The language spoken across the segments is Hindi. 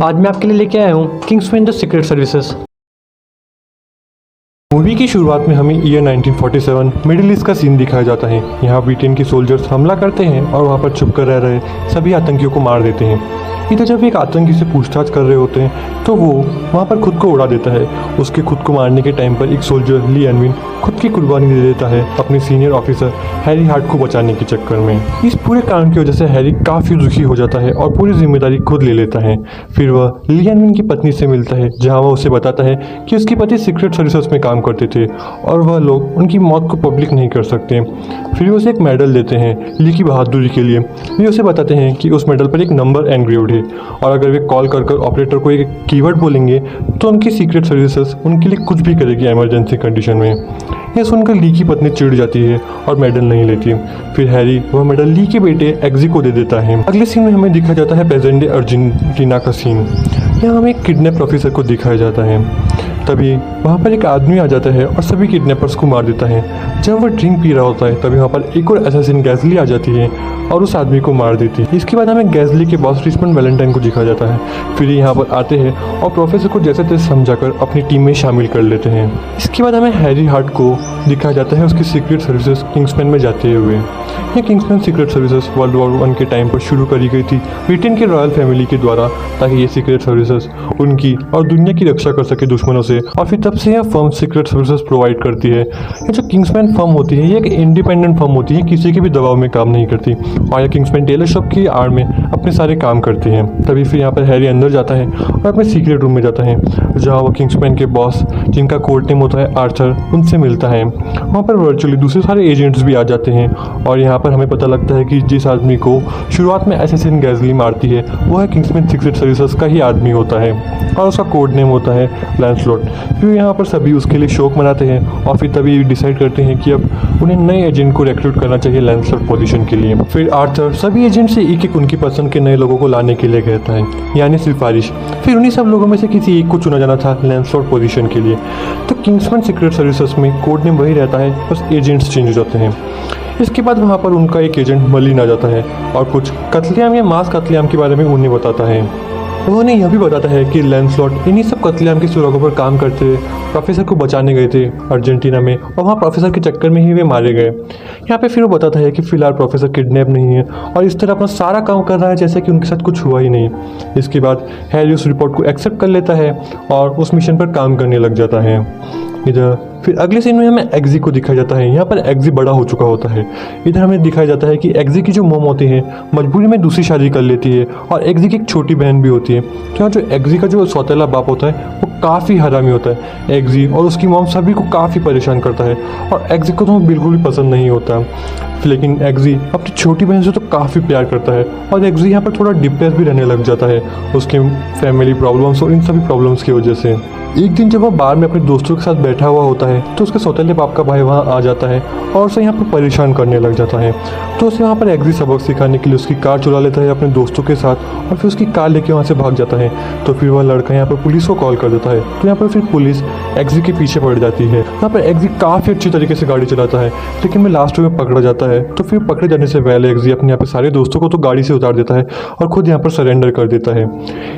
आज मैं आपके लिए लेके आया हूँ Kingsman the secret services. Movie की शुरुआत में हमें ईयर 1947 मिडिल ईस्ट का सीन दिखाया जाता है। यहाँ ब्रिटेन के सोल्जर्स हमला करते हैं और वहाँ पर छुप कर रह रहे सभी आतंकियों को मार देते हैं। इधर जब एक आतंकी से पूछताछ कर रहे होते हैं तो वो वहाँ पर खुद को उड़ा देता है। उसके खुद को मारने के टाइम पर एक सोल्जर ली एनविन खुद की कुर्बानी दे देता है अपने सीनियर ऑफिसर हैरी हार्ट को बचाने के चक्कर में। इस पूरे कारण की वजह से हैरी काफ़ी दुखी हो जाता है और पूरी जिम्मेदारी खुद ले लेता है। फिर वह ली एनविन की पत्नी से मिलता है जहाँ वह उसे बताता है कि उसके पति सीक्रेट सर्विसेज में काम करते थे और वह लोग उनकी मौत को पब्लिक नहीं कर सकते। फिर उसे एक मेडल देते हैं ली की बहादुरी के लिए। वे उसे बताते हैं कि उस मेडल पर एक नंबर एनग्रेव्ड है और अगर वे कॉल कर ऑपरेटर को एक कीवर्ड बोलेंगे तो उनकी सीक्रेट सर्विसेज उनके लिए कुछ भी करेगी इमरजेंसी कंडीशन में। यह सुनकर ली की पत्नी चिढ़ जाती है और मेडल नहीं लेती। फिर हैरी वह मेडल ली के बेटे एग्जी को दे देता है। अगले सीन में हमें दिखाया जाता है प्रेजेंट डे अर्जेंटीना का सीन। यहाँ हमें एक किडनैप प्रोफेसर को दिखाया जाता है। तभी वहाँ पर एक आदमी आ जाता है और सभी किडनैपर्स को मार देता है। जब वह ड्रिंक पी रहा होता है तभी वहाँ पर एक और असैसिन गैसली आ जाती है और उस आदमी को मार देती है। इसके बाद हमें गैसली के बॉस रिचमंड वैलेंटाइन को दिखाया जाता है। फिर यहाँ पर आते हैं और प्रोफेसर को जैसे तैसे समझाकर अपनी टीम में शामिल कर लेते हैं। इसके बाद हमें हैरी हार्ट को दिखाया जाता है उसकी सीक्रेट सर्विसेज किंग्समैन में जाते हुए। यह Kingsman secret services world war 1 के टाइम पर शुरू करी गई थी ब्रिटेन के रॉयल फैमिली के द्वारा, ताकि ये सीक्रेट सर्विसेज उनकी और दुनिया की रक्षा कर सके दुश्मनों से। और फिर तब से यह फर्म सीक्रेट सर्विसेज प्रोवाइड करती है। ये जो किंग्समैन फर्म होती है ये एक इंडिपेंडेंट फर्म होती है, किसी के भी दबाव में काम नहीं करती और यह किंग्समैन टेलर शॉप की आड़ में अपने सारे काम करती है। तभी फिर यहाँ पर हैरी अंदर जाता है और अपने सीक्रेट रूम में जाता है जहाँ वो किंग्समैन के बॉस जिनका कोड नेम होता है आर्थर उनसे मिलता है। वहाँ पर वर्चुअली दूसरे सारे एजेंट्स भी आ जाते हैं और यहाँ पर हमें पता लगता है कि जिस आदमी को शुरुआत में असैसिन गैसली मारती है वो है किंग्समैन सीक्रेट सर्विसेज का ही आदमी होता है और उसका कोड नेम होता है लैंसलॉट। फिर यहाँ पर सभी उसके लिए शोक मनाते हैं और फिर तभी डिसाइड करते हैं कि अब उन्हें नए एजेंट को रिक्रूट करना चाहिए लैंसलॉट पोजीशन के लिए। फिर आर्थर सभी एजेंट से एक उनकी पसंद के नए लोगों को लाने के लिए कहता है, यानी सिफारिश। फिर उन्हीं सब लोगों में से किसी एक को चुना जाना था लैंसलॉट पोजीशन के लिए। तो किंग्समैन सीक्रेट सर्विसेज में कोड नेम वही रहता है, बस एजेंट्स चेंज हो जाते हैं। इसके बाद वहाँ पर उनका एक एजेंट मलिन आ जाता है और कुछ कत्लेआम या मास कत्लेआम के बारे में उन्हें बताता है। उन्होंने यह भी बताता है कि लैंसलॉट इन्हीं सब कत्लेआम के सुरागों पर काम करते हुए प्रोफेसर को बचाने गए थे अर्जेंटीना में और वहाँ प्रोफेसर के चक्कर में ही वे मारे गए। यहाँ पे फिर वो बताता है कि फिलहाल प्रोफेसर किडनैप नहीं है और इस तरह अपना सारा काम कर रहा है जैसे कि उनके साथ कुछ हुआ ही नहीं। इसके बाद हैरी उस रिपोर्ट को एक्सेप्ट कर लेता है और उस मिशन पर काम करने लग जाता है। इधर फिर अगले सीन में हमें एग्जी को दिखाया जाता है। यहाँ पर एग्जी बड़ा हो चुका होता है। इधर हमें दिखाया जाता है कि एग्जी की जो मोम होती है मजबूरी में दूसरी शादी कर लेती है और एग्जी की एक छोटी बहन भी होती है। तो यहाँ जो एग्जी का जो सौतेला बाप होता है वो काफ़ी हरामी होता है। एग्जी और उसकी मोम सभी को काफ़ी परेशान करता है और एग्जी को तो बिल्कुल भी पसंद नहीं होता। लेकिन एग्जी अपनी छोटी बहन से तो काफ़ी प्यार करता है और एग्जी यहाँ पर थोड़ा डिप्रेस भी रहने लग जाता है उसके फैमिली प्रॉब्लम्स और इन सभी प्रॉब्लम्स की वजह से। एक दिन जब वह बार में अपने दोस्तों के साथ बैठा हुआ होता है तो उसके सौतेले बाप का भाई वहाँ आ जाता है और उसे यहाँ पर परेशान करने लग जाता है। तो उसे वहाँ पर एग्जी सबक सिखाने के लिए उसकी कार चुरा लेता है अपने दोस्तों के साथ और फिर उसकी कार लेके वहाँ से भाग जाता है। तो फिर वह लड़का यहाँ पर पुलिस को कॉल कर देता है। तो यहाँ पर फिर पुलिस एग्जी के पीछे पड़ जाती है। यहाँ पर एग्जी काफ़ी अच्छी तरीके से गाड़ी चलाता है, लेकिन मैं लास्ट में पकड़ा जाता है। तो फिर पकड़े जाने से पहले एग्जी अपने यहाँ पे सारे दोस्तों को तो गाड़ी से उतार देता है और खुद यहाँ पर सरेंडर कर देता है।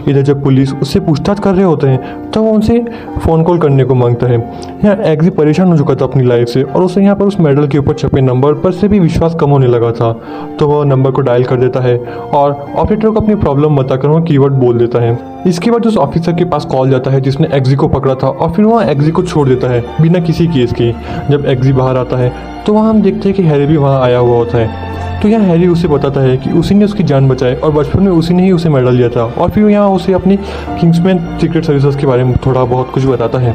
इधर जब पुलिस उससे पूछताछ कर रहे होते हैं तो वो उनसे फ़ोन कॉल करने को मांगता है। यहाँ एग्जी परेशान हो चुका था अपनी लाइफ से और उसे यहाँ पर उस मेडल के ऊपर छपे नंबर पर से भी विश्वास कम होने लगा था। तो वह नंबर को डायल कर देता है और ऑपरेटर को अपनी प्रॉब्लम बताकर वह कीवर्ड बोल देता है। इसके बाद उस ऑफिसर के पास कॉल जाता है जिसने एग्जी को पकड़ा था और फिर वह एग्जी को छोड़ देता है बिना किसी केस के। जब एग्जी बाहर आता है तो वहाँ हम देखते हैं कि हैरी भी वहाँ आया हुआ होता है। तो यहाँ हैरी उसे बताता है कि उसी ने उसकी जान बचाई और बचपन में उसी ने ही उसे मेडल दिया था और फिर यहाँ उसे अपनी किंग्समैन सीक्रेट सर्विसेज के बारे में थोड़ा बहुत कुछ बताता है।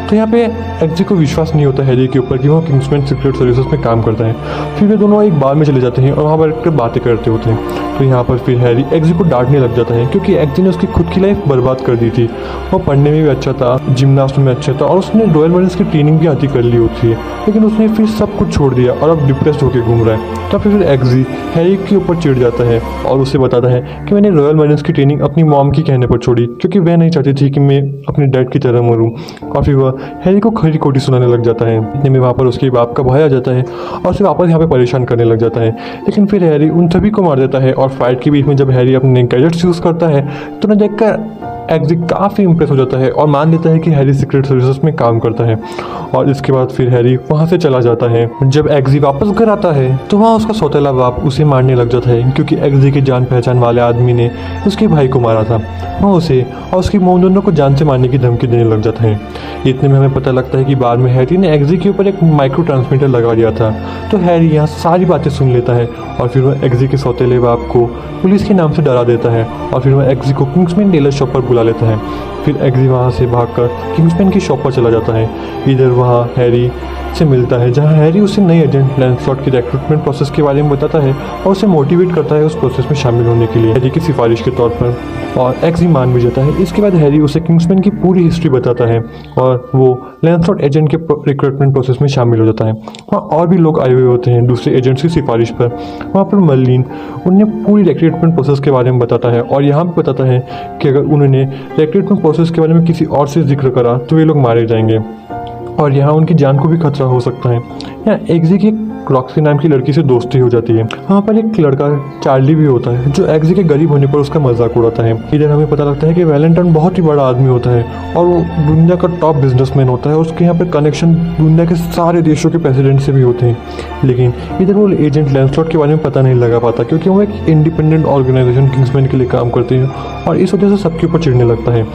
तो यहाँ पे एग्जी को विश्वास नहीं होता हैरी के ऊपर कि वो किंग्समैन सीक्रेट सर्विसेज में काम करता है। फिर वे दोनों एक बार में चले जाते हैं और वहाँ पर बातें करते होते हैं। तो यहाँ पर फिर हैरी एग्जी को डांटने लग जाता है क्योंकि एग्जी ने उसकी खुद की लाइफ बर्बाद कर दी थी। वो पढ़ने में भी अच्छा था, जिम्नास्ट में अच्छा था और उसने रॉयल मार्ines की ट्रेनिंग भी आती कर ली होती है, लेकिन उसने फिर सब कुछ छोड़ दिया और अब डिप्रेस्ड होकर घूम रहा है। तो फिर एग्जी हैरी के ऊपर चिढ़ जाता है और उसे बताता है कि मैंने रॉयल मार्ines की ट्रेनिंग अपनी मॉम की कहने पर छोड़ी क्योंकि वह नहीं चाहती थी कि मैं अपने डैड की तरह मरूं। और फिर वह हैरी को खरी खोटी सुनाने लग जाता है। इतने में वहाँ पर उसके बाप का भाई आ जाता है और उसे वापस यहाँ पे परेशान करने लग जाता है। लेकिन फिर हैरी उन सभी को मार देता है और फाइट के बीच में जब हैरी अपने गैजेट्स यूज़ करता है तो उन्हें देखकर एग्जी काफ़ी इम्प्रेस हो जाता है और मान लेता है कि हैरी सीक्रेट सर्विसेज में काम करता है। और इसके बाद फिर हैरी वहाँ से चला जाता है। जब एग्जी वापस घर आता है तो वहाँ उसका सौतेला बाप उसे मारने लग जाता है, क्योंकि एग्जी के जान पहचान वाले आदमी ने उसके भाई को मारा था। वहाँ उसे और उसकी मोम दोनों को जान से मारने की धमकी देने लग जाता है। इतने में हमें पता लगता है कि बाद में हैरी ने एग्जी के ऊपर एक माइक्रो ट्रांसमीटर लगा दिया था। तो हैरी यहाँ सारी बातें सुन लेता है और फिर वह एग्जी के सौतेले बाप को पुलिस के नाम से डरा देता है और फिर वह एग्जी को किंग्समैन टेलर शॉप पर बुला लेता है। फिर एग्जी वहाँ से भागकर किंग्समैन की शॉप पर चला जाता है। इधर वहाँ हैरी से मिलता है, जहाँ हैरी उसे नए एजेंट लैंसलॉट की रिक्रूटमेंट प्रोसेस के बारे में बताता है और उसे मोटिवेट करता है उस प्रोसेस में शामिल होने के लिए हैरी की सिफारिश के तौर पर, और एग्जी मान भी जाता है। इसके बाद हैरी उसे किंग्समैन की पूरी हिस्ट्री बताता है और वो लैंसलॉट एजेंट के रिक्रूटमेंट प्रोसेस में शामिल हो जाता है। वहाँ और भी लोग आए हुए होते हैं दूसरे एजेंट्स की सिफारिश पर। वहाँ पर मर्लिन उन्हें पूरी रिक्रूटमेंट प्रोसेस के बारे में बताता है और यहाँ भी बताता है कि अगर उन्होंने रिक्रूटमेंट प्रोसेस के बारे में किसी और से जिक्र करा तो ये लोग मारे जाएंगे और यहाँ उनकी जान को भी खतरा हो सकता है। यहाँ एग्जी की रॉक्सी नाम की लड़की से दोस्ती हो जाती है। वहाँ पर एक लड़का चार्ली भी होता है जो एग्जी के गरीब होने पर उसका मजाक उड़ाता है। इधर हमें पता लगता है कि वैलेंटाइन बहुत ही बड़ा आदमी होता है और वो दुनिया का टॉप बिजनेसमैन होता है। उसके यहाँ पर कनेक्शन दुनिया के सारे देशों के प्रेसिडेंट से भी होते हैं। लेकिन इधर वो एजेंट लैंसलॉट के बारे में पता नहीं लगा पाता, क्योंकि वो एक इंडिपेंडेंट ऑर्गेनाइजेशन किंग्समैन के लिए काम करते हैं और इस वजह से सबके ऊपर चिढ़ने लगता है।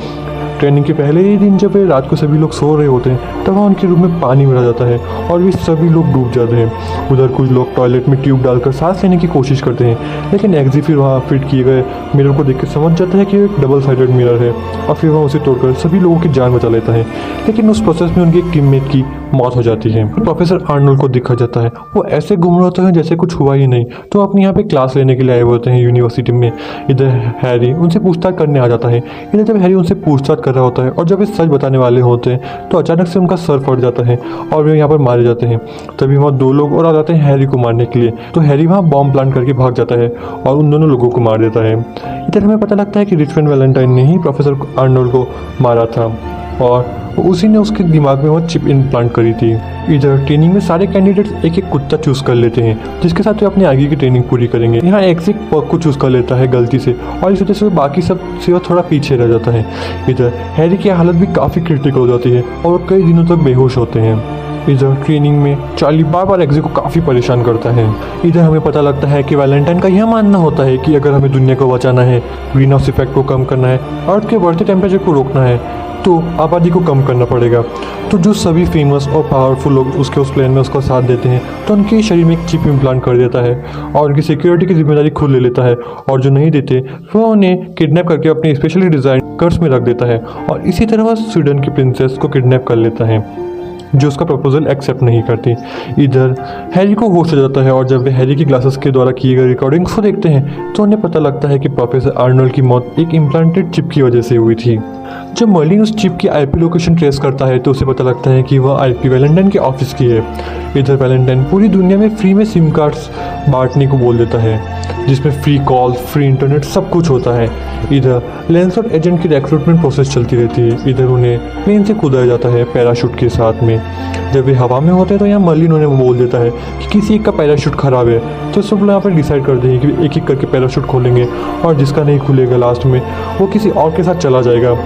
ट्रेनिंग के पहले ही दिन जब रात को सभी लोग सो रहे होते हैं तब वहाँ उनके रूम में पानी भरा जाता है और वे सभी लोग डूब जाते हैं। उधर कुछ लोग टॉयलेट में ट्यूब डालकर सांस लेने की कोशिश करते हैं, लेकिन एग्जी फिर वहाँ फिट किए गए मिरर को देख के समझ जाता है कि वो एक डबल साइडेड मिरर है और फिर वहाँ उसे तोड़कर सभी लोगों की जान बचा लेता है। लेकिन उस प्रोसेस में उनकी एक टीममेट की मौत हो जाती है। प्रोफेसर आर्नोल्ड को देखा जाता है, वो ऐसे घूम रहे होते हैं जैसे कुछ हुआ ही नहीं। तो अपने यहाँ पे क्लास लेने के लिए आए हुए होते हैं यूनिवर्सिटी में। इधर हैरी उनसे पूछताछ करने आ जाता है। इधर जब हैरी उनसे पूछताछ कर रहा होता है और जब वे सच बताने वाले होते हैं तो अचानक से उनका सर फट जाता है और वे यहाँ पर मारे जाते हैं। तभी वहाँ दो लोग और आ जाते हैं हैरी को मारने के लिए। तो हैरी वहाँ बॉम्ब प्लांट करके भाग जाता है और उन दोनों लोगों को मार देता है। इधर हमें पता लगता है कि रिचमंड वैलेंटाइन ने ही प्रोफेसर आर्नोल्ड को मारा था और उसी ने उसके दिमाग में वो चिप इम्प्लांट करी थी। इधर ट्रेनिंग में सारे कैंडिडेट्स एक एक कुत्ता चूज कर लेते हैं जिसके साथ वे अपनी आगे की ट्रेनिंग पूरी करेंगे। यहाँ एक पग को चूज कर लेता है गलती से और इस वजह से बाकी सब से थोड़ा पीछे रह जाता है। इधर हैरी की हालत भी काफ़ी क्रिटिकल हो जाती है और वो कई दिनों तक बेहोश होते हैं। इधर ट्रेनिंग में चार्ली बार बार एग्जी को काफ़ी परेशान करता है। इधर हमें पता लगता है कि वैलेंटाइन का यह मानना होता है कि अगर हमें दुनिया को बचाना है, ग्रीन हाउस इफेक्ट को कम करना है, अर्थ के बढ़ते टेम्परेचर को रोकना है, तो आबादी को कम करना पड़ेगा। तो जो सभी फेमस और पावरफुल लोग उसके उस प्लान में उसका साथ देते हैं तो उनके शरीर में एक चिप इम्प्लांट कर देता है और उनकी सिक्योरिटी की जिम्मेदारी खुद ले लेता है, और जो नहीं देते वो उन्हें किडनैप करके अपने स्पेशली डिज़ाइन कर्स में रख देता है। और इसी तरह वह स्वीडन की प्रिंसेस को किडनैप कर लेता है जो उसका प्रपोजल एक्सेप्ट नहीं करती। इधर हैरी को होश हो जाता है और जब वे हैरी की ग्लासेस के द्वारा किए गए रिकॉर्डिंग्स को देखते हैं तो उन्हें पता लगता है कि प्रोफेसर आर्नोल्ड की मौत एक इम्प्लांटेड चिप की वजह से हुई थी। जब मर्लिन उस चिप की आईपी लोकेशन ट्रेस करता है तो उसे पता लगता है कि वह आईपी वैलेंटाइन के ऑफिस की है। इधर वैलेंटाइन पूरी दुनिया में फ्री में सिम कार्ड्स बांटने को बोल देता है जिसमें फ्री कॉल, फ्री इंटरनेट सब कुछ होता है। इधर लैंसलॉट एजेंट की रिक्रूटमेंट प्रोसेस चलती रहती है। इधर उन्हें प्लेन से कूदाया जाता है पैराशूट के साथ में। जब वे हवा में होते हैं तो यहाँ मर्लिन उन्हें बोल देता है कि किसी एक का पैराशूट खराब है। तो सब लोग यहाँ पर डिसाइड करते हैं कि एक एक करके पैराशूट खोलेंगे और जिसका नहीं खुलेगा लास्ट में वो किसी और के साथ चला जाएगा।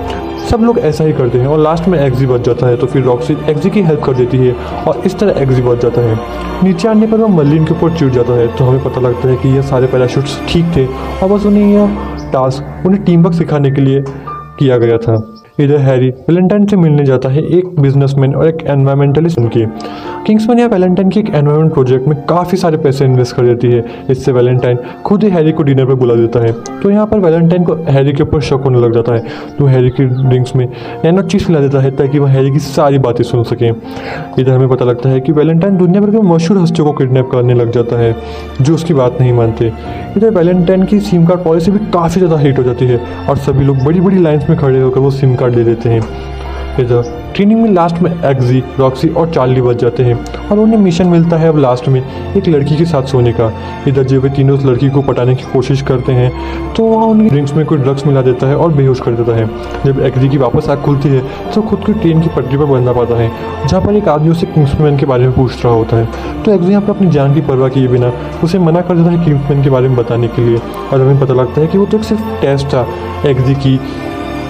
सब लोग ऐसा ही करते हैं और लास्ट में एग्जी बच जाता है। तो फिर रॉक्सी एग्जी की हेल्प कर देती है और इस तरह एग्जी बच जाता है। नीचे आने पर वो मर्लिन के ऊपर चिढ़ जाता है। तो हमें पता लगता है कि ये सारे पैराशूट्स ठीक थे और बस उन्हें यह टास्क उन्हें टीम वर्क सिखाने के लिए किया गया था। इधर हैरी वैलेंटाइन से मिलने जाता है, एक बिजनेसमैन और एक एनवायरमेंटलिस्ट उनकी। किंग्समैन या वैलेंटाइन की एक एनवायरमेंट प्रोजेक्ट में काफ़ी सारे पैसे इन्वेस्ट कर देती है। इससे वैलेंटाइन खुद ही हैरी को डिनर पर बुला देता है। तो यहाँ पर वैलेंटाइन को हैरी के ऊपर शक होने लग जाता है। तो हैरी की ड्रिंक्स में नैनो चीज़ मिला देता है ताकि वह हैरी की सारी बातें सुन सकें। इधर हमें पता लगता है कि वैलेंटाइन दुनिया भर के मशहूर हस्तियों को किडनैप करने लग जाता है जो उसकी बात नहीं मानते। इधर वैलेंटाइन की सिम कार्ड पॉलिसी भी काफ़ी ज़्यादा हिट हो जाती है और सभी लोग बड़ी बड़ी लाइन्स में खड़े होकर वो सिम कार्ड ले लेते हैं। इधर ट्रेनिंग में लास्ट में एग्जी, रॉक्सी और चार्ली बच जाते हैं और उन्हें मिशन मिलता है अब लास्ट में एक लड़की के साथ सोने का। इधर जब वे तीनों उस लड़की को पटाने की कोशिश करते हैं तो वहाँ उन्हें ड्रिंक्स में कोई ड्रग्स मिला देता है और बेहोश कर देता है। जब एग्जी की वापस आँख खुलती है तो खुद की ट्रेन की पटरी पर बंधा पाता है जहाँ पर एक आदमी उसे किंग्समैन के बारे में पूछ रहा होता है। तो एग्जी यहाँ पर अपनी जान की परवाह किए बिना उसे मना कर देता है किंग्समैन के बारे में बताने के लिए। और हमें पता लगता है कि वो तो सिर्फ टेस्ट था एग्जी की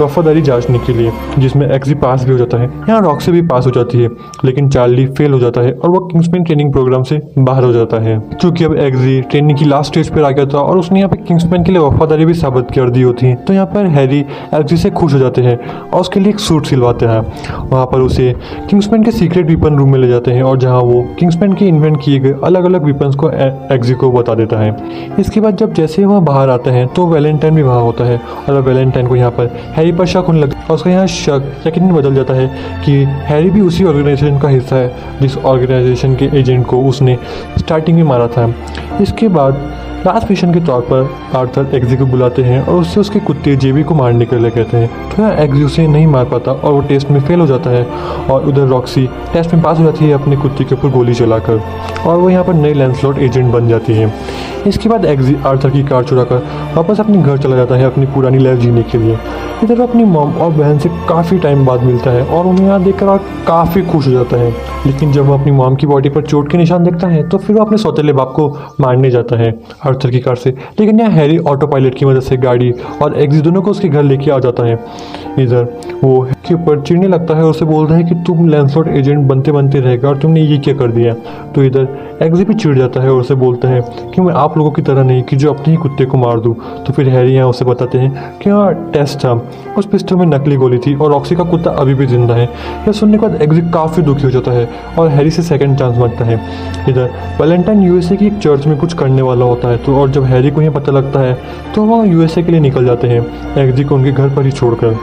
वफादारी जांचने के लिए, जिसमें एक्सी पास भी हो जाता है। यहाँ रॉक्सी भी पास हो जाती है, लेकिन चार्ली फेल हो जाता है और वो किंग्समैन ट्रेनिंग प्रोग्राम से बाहर हो जाता है। क्योंकि अब एक्सी ट्रेनिंग की लास्ट स्टेज पर आ गया था और उसने यहाँ पे किंग्समैन के लिए वफादारी भी साबित कर दी होती है, तो यहाँ पर हैरी एक्सी से खुश हो जाते हैं और उसके लिए एक सूट सिलवाते हैं। वहाँ पर उसे किंग्समैन के सीक्रेट वेपन रूम में ले जाते हैं और जहाँ वो किंग्समैन के इन्वेंट किए गए अलग अलग वेपन्स को एक्सी को बता देता है। इसके बाद जब जैसे वहाँ बाहर आता है तो वैलेंटाइन भी वहाँ होता है और वैलेंटाइन को यहाँ पर हैरी पर शक होने लगता है और उसका यहाँ शक यकीनन बदल जाता है कि हैरी भी उसी ऑर्गेनाइजेशन का हिस्सा है जिस ऑर्गेनाइजेशन के एजेंट को उसने स्टार्टिंग में मारा था। इसके बाद लास्ट मिशन के तौर पर आर्थर एक्सी को बुलाते हैं और उससे उसके कुत्ते जेबी को मारने के लिए कहते हैं, तो यहाँ एक्सी उसे नहीं मार पाता और वो टेस्ट में फेल हो जाता है और उधर रॉक्सी टेस्ट में पास हो जाती है अपने कुत्ते के ऊपर गोली चलाकर और वो यहाँ पर नई लैंसलॉट एजेंट बन जाती है। इसके बाद एक्सी आर्थर की कार चुराकर वापस अपने घर चला जाता है अपनी पुरानी लाइफ जीने के लिए। इधर अपनी मॉम और बहन से काफ़ी टाइम बाद मिलता है और उन्हें यहाँ देखकर काफ़ी खुश हो जाता है, लेकिन जब वो अपनी मॉम की बॉडी पर चोट के निशान देखता है तो फिर वो अपने सौतेले बाप को मारने जाता है आर्थर की कार से। लेकिन यहाँ हैरी ऑटो पायलट की मदद से गाड़ी और एक्सी दोनों को उसके घर लेके आ जाता है। इधर वो के ऊपर चिढ़ने लगता है और उसे बोलता है कि तुम लैंसलॉट एजेंट बनते बनते रहेगा और तुमने ये क्या कर दिया। तो इधर एक्सी भी चिढ़ जाता है और उसे बोलता है कि मैं आप लोगों की तरह नहीं कि जो अपने ही कुत्ते को मार दूँ। तो फिर हैरी यहाँ उसे बताते हैं कि हाँ टेस्ट था, उस पिस्टल में नकली गोली थी और रॉक्सी का कुत्ता अभी भी जिंदा है। यह सुनने के बाद एक्सी काफ़ी दुखी हो जाता है और हैरी से सेकंड चांस मांगता है। इधर वैलेंटाइन यूएसए की एक चर्च में कुछ करने वाला होता है तो और जब हैरी को यह पता लगता है तो वह यूएसए के लिए निकल जाते हैं एक्सी को उनके घर पर ही छोड़कर।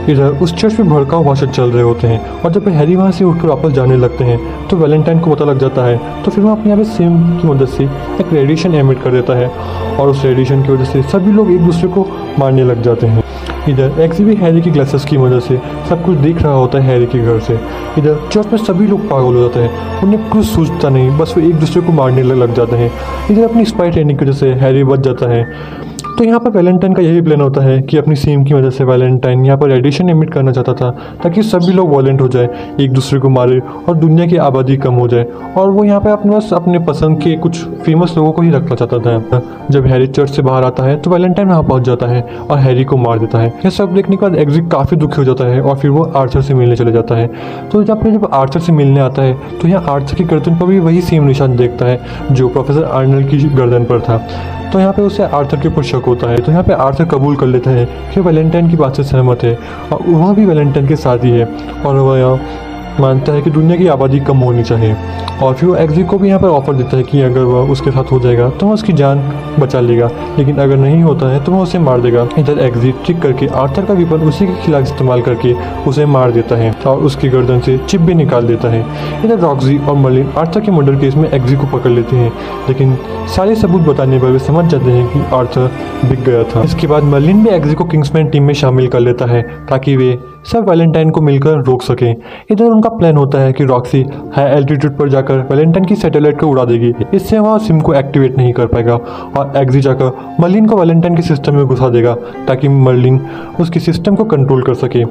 इधर उस चर्च में भड़काऊ भाषण चल रहे होते हैं और जब हैरी वहाँ से उठकर वापस जाने लगते हैं तो वैलेंटाइन को पता लग जाता है, तो फिर वह अपने यहाँ पे सिम की मदद से एक रेडिएशन एमिट कर देता है और उस रेडिएशन की वजह से सभी लोग एक दूसरे को मारने लग जाते हैं। इधर एक्सी भी हैरी की ग्लासेस की मदद से सब कुछ देख रहा होता है हैरी के घर से। इधर चर्च में सभी लोग पागल हो जाते हैं, उन्हें कुछ सूझता नहीं, बस वो एक दूसरे को मारने लग जाते हैं। इधर अपनी स्पाई ट्रेनिंग की वजह से हैरी बच जाता है। तो यहाँ पर वैलेंटाइन का यही प्लान होता है कि अपनी सीम की वजह से वैलेंटाइन यहाँ पर रेडिएशन एमिट करना चाहता था ताकि सभी लोग वॉलेंट हो जाए, एक दूसरे को मारे और दुनिया की आबादी कम हो जाए और वो यहाँ पे अपने पास अपने पसंद के कुछ फेमस लोगों को ही रखना चाहता था। जब हैरी चर्च से बाहर आता है तो वैलेंटाइन वहाँ पहुँच जाता है और हैरी को मार देता है। यह सब देखने के बाद एक्सी काफ़ी दुखी हो जाता है और फिर वो आर्थर से मिलने चले जाता है। तो जब आर्थर से मिलने आता है तो यहाँ आर्थर की गर्दन पर भी वही सेम निशान देखता है जो प्रोफेसर आर्नल्ड की गर्दन पर था। तो यहाँ पे उसे आर्थर के ऊपर शक होता है, तो यहाँ पे आर्थर कबूल कर लेता है कि वैलेंटाइन की बात से सहमत है और वह भी वैलेंटाइन के साथ ही है और वह यहाँ मानता है कि दुनिया की आबादी कम होनी चाहिए और फिर वो एक्सी को भी यहाँ पर ऑफर देता है कि अगर वह उसके साथ हो जाएगा तो वह उसकी जान बचा लेगा, लेकिन अगर नहीं होता है तो वह उसे मार देगा। इधर एक्सी ट्रिक करके आर्थर का वेपन उसी के खिलाफ इस्तेमाल करके उसे मार देता है और उसकी गर्दन से चिप भी निकाल देता है। इधर रॉक्सी और मर्लिन आर्थर के मर्डर केस में एक्सी को पकड़ लेते हैं, लेकिन सारे सबूत बताने पर वे समझ जाते हैं कि आर्थर बिक गया था। इसके बाद मर्लिन भी एक्सी को किंग्समैन टीम में शामिल कर लेता है ताकि वे सब वैलेंटाइन को मिलकर रोक सकें। इधर उनका प्लान होता है कि रॉक्सी हाई एल्टीट्यूड पर जाकर वैलेंटाइन की सैटेलाइट को उड़ा देगी, इससे वह सिम को एक्टिवेट नहीं कर पाएगा और एक्सी जाकर मर्लिन को वैलेंटाइन के सिस्टम में घुसा देगा ताकि मर्लिन उसकी सिस्टम को कंट्रोल कर सके।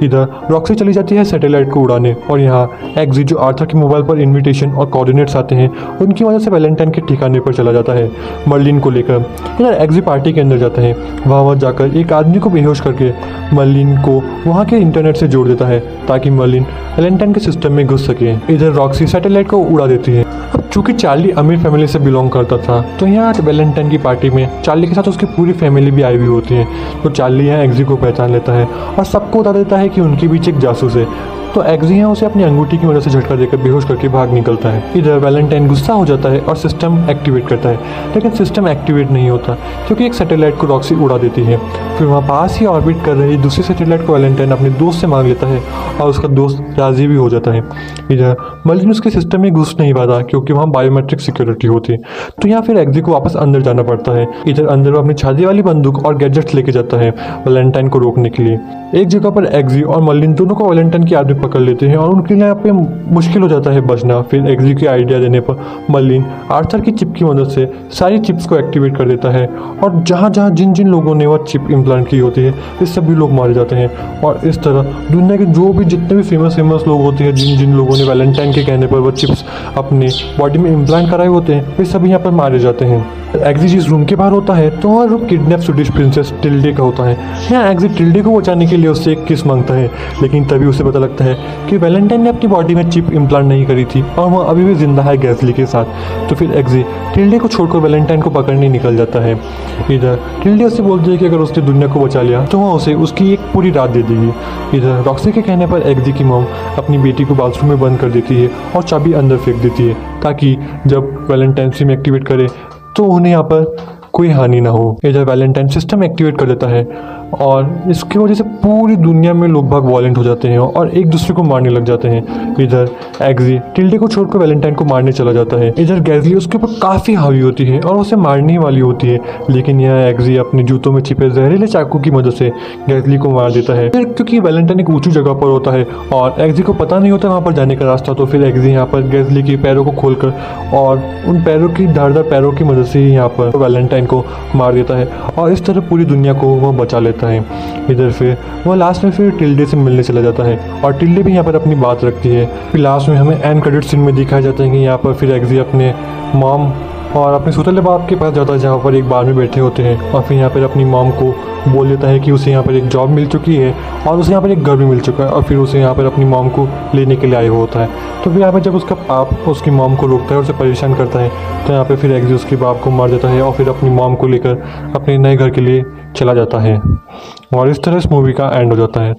इधर रॉक्सी चली जाती है सैटेलाइट को उड़ाने और यहाँ एक्सी जो आर्थर के मोबाइल पर इन्विटेशन और कोऑर्डिनेट्स आते हैं उनकी वजह से वैलेंटाइन के ठिकाने पर चला जाता है मर्लिन को लेकर। इधर एक्सी पार्टी के अंदर जाता है, वहाँ जाकर एक आदमी को बेहोश करके मर्लिन को वहाँ के इंटरनेट से जोड़ देता है ताकि मर्लिन वैलेंटाइन के सिस्टम में घुस सके। इधर रॉक्सी सैटेलाइट को उड़ा देती है। अब चूंकि चार्ली अमीर फैमिली से बिलोंग करता था तो यहाँ वैलेंटाइन की पार्टी में चार्ली के साथ उसकी पूरी फैमिली भी आई हुई होती है, तो चार्ली यहाँ एक्सी को पहचान लेता है और सबको बता देता है कि उनके बीच एक जासूस है। तो एक्सी यहाँ उसे अपनी अंगूठी की मदद से झटका देकर बेहोश करके भाग निकलता है। इधर वैलेंटाइन गुस्सा हो जाता है और सिस्टम एक्टिवेट करता है, लेकिन सिस्टम एक्टिवेट नहीं होता क्योंकि एक सैटेलाइट को रॉक्सी उड़ा देती है। फिर वहाँ पास ही ऑर्बिट कर रही दूसरी सैटेलाइट को वैलेंटाइन अपने दोस्त से मांग लेता है और उसका दोस्त राजी भी हो जाता है। इधर मर्लिन उसके सिस्टम में घुस नहीं पाता क्योंकि वहाँ बायोमेट्रिक सिक्योरिटी होती है, तो यहाँ फिर एक्सी को वापस अंदर जाना पड़ता है। इधर अंदर वो अपनी छाती वाली बंदूक और गैजेट्स लेके जाता है वैलेंटाइन को रोकने के लिए। एक जगह पर एक्सी और मर्लिन दोनों को वैलेंटाइन की आर्मी उन्हें पकड़ लेते हैं और उनके लिए यहाँ पे मुश्किल हो जाता है बचना। फिर एग्जी के आइडिया देने पर मर्लिन आर्थर की चिप की मदद से सारी चिप्स को एक्टिवेट कर देता है और जहाँ जहाँ जिन जिन लोगों ने वह चिप इम्प्लांट की होती है ये सभी लोग मारे जाते हैं। और इस तरह दुनिया के जो भी जितने भी फेमस लोग होते हैं, जिन जिन लोगों ने वैलेंटाइन के कहने पर वह चिप्स अपने बॉडी में इम्प्लांट कराए होते हैं, वे सभी यहाँ पर मारे जाते हैं। एग्जी जिस रूम के बाहर होता है तो वह room kidnap Swedish princess tilde का होता है। यहाँ एग्जी टिल्डे को बचाने के लिए उससे एक किस मांगता है, लेकिन तभी उसे पता लगता है कि वैलेंटाइन ने अपनी बॉडी में चिप इम्प्लांट नहीं करी थी और वह अभी भी जिंदा है गैसली के साथ। तो फिर एग्जी टिल्डे को छोड़कर वैलेंटाइन को पकड़ने निकल जाता है। इधर टिल्डे उसे बोलती है कि अगर उसने दुनिया को बचा लिया तो वह उसे उसकी एक पूरी रात दे देगी। इधर रॉक्सी के कहने पर एग्जी की मॉम अपनी बेटी को बाथरूम में बंद कर देती है और चाबी अंदर फेंक देती है ताकि जब वैलेंटाइन सिम एक्टिवेट करे तो उन्हें यहाँ पर कोई हानि ना हो। इधर वैलेंटाइन सिस्टम एक्टिवेट कर देता है और इसकी वजह से पूरी दुनिया में लोग भाग वॉलेंट हो जाते हैं और एक दूसरे को मारने लग जाते हैं। इधर एग्जी टिल्डे को छोड़कर वैलेंटाइन को मारने चला जाता है। इधर गैसली उसके ऊपर काफ़ी हावी होती है और उसे मारने ही वाली होती है, लेकिन यह एग्जी अपने जूतों में छिपे जहरीले चाकू की मदद से गैसली को मार देता है। फिर क्योंकि वैलेंटाइन एक ऊंची जगह पर होता है और एग्जी को पता नहीं होता वहाँ पर जाने का रास्ता, तो फिर एग्जी यहाँ पर गैसली के पैरों को खोलकर और उन पैरों की धारदार पैरों की मदद से ही यहाँ पर वैलेंटाइन को मार देता है और इस तरह पूरी दुनिया को वह बचा लेता है। इधर फिर वह लास्ट में फिर टिल्डे से मिलने चला जाता है और टिल्डे भी यहाँ पर अपनी बात रखती है। फिर लास्ट में हमें एंड क्रेडिट सीन में दिखाया जाता है कि यहाँ पर फिर एग्जी अपने मॉम और अपने सुतले बाप के पास जाता है जहाँ पर एक बार में बैठे होते हैं और फिर यहाँ पर अपनी मॉम को बोल देता है कि उसे यहाँ पर एक जॉब मिल चुकी है और उसे यहाँ पर एक घर भी मिल चुका है और फिर उसे यहाँ पर अपनी मॉम को लेने के लिए आया हुआ होता है। तो फिर यहाँ पर जब उसका बाप उसकी मॉम को रोकता है और उसे परेशान करता है तो यहाँ पर फिर एग्जी उसके बाप को मार देता है और फिर अपनी मॉम को लेकर अपने नए घर के लिए चला जाता है और इस तरह इस मूवी का एंड हो जाता है।